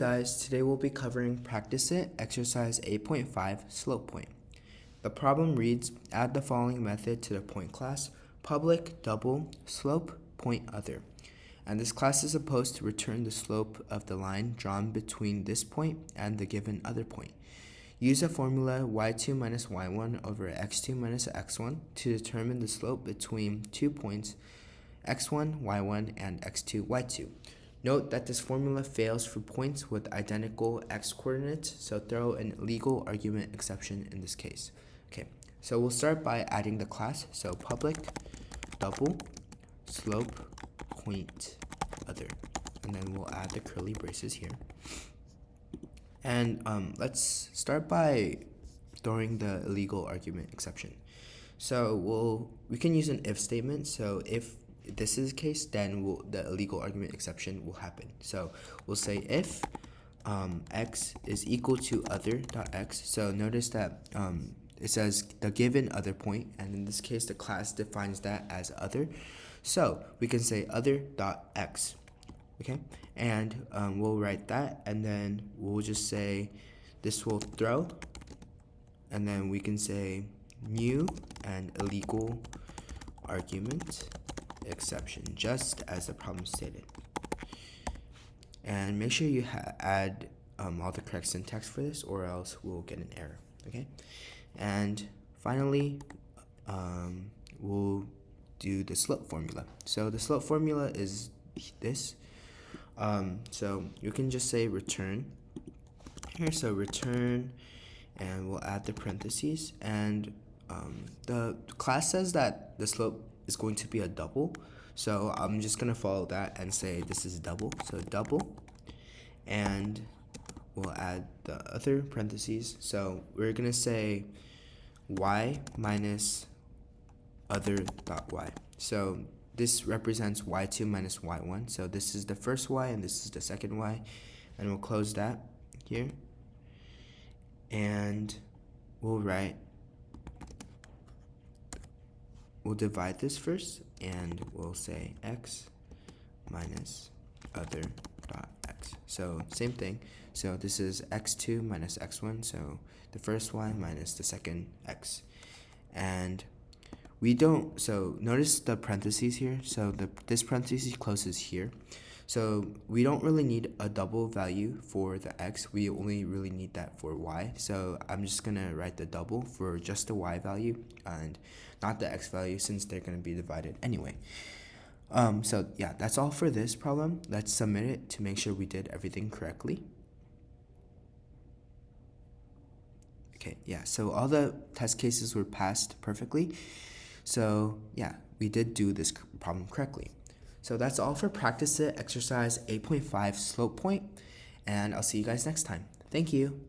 Guys, today we'll be covering Practice It, Exercise 8.5, Slope Point. The problem reads, add the following method to the point class, public, double, slope, point, other. And this class is supposed to return the slope of the line drawn between this point and the given other point. Use the formula y2 minus y1 over x2 minus x1 to determine the slope between 2 points x1, y1, and x2, y2. Note that this formula fails for points with identical x-coordinates, so throw an legal argument exception in this case. Okay, so we'll start by adding the class, so public, double, slope, point, other, and then we'll add the curly braces here. And let's start by throwing the legal argument exception. So we can use an if statement, so if this is the case, then the illegal argument exception will happen. So we'll say if x is equal to other.x. So notice that it says the given other point, and in this case the class defines that as other. So we can say other.x. Okay, and we'll write that, and then we'll just say this will throw, and then we can say new and illegal argument exception, just as the problem stated. And make sure you add all the correct syntax for this, or else we'll get an error. Okay, and finally we'll do the slope formula. So the slope formula is this. So you can just say return here, so return, and we'll add the parentheses, and the class says that the slope is going to be a double, so I'm just gonna follow that and say this is double, so double, and we'll add the other parentheses, so we're gonna say y minus other dot y. So this represents y2 minus y1, so this is the first y and this is the second y, and we'll close that here, and we'll divide this first, and we'll say x minus other dot x. So same thing, so this is x2 minus x1, so the first y minus the second x. And so notice the parentheses here, so this parentheses closes here, so we don't really need a double value for the x, we only really need that for y, so I'm just gonna write the double for just the y value and not the x value, since they're gonna be divided anyway. So yeah, that's all for this problem. Let's submit it to make sure we did everything correctly. Okay, yeah, so all the test cases were passed perfectly. So yeah, we did do this problem correctly. So that's all for Practice It, Exercise 8.5, Slope Point, and I'll see you guys next time. Thank you.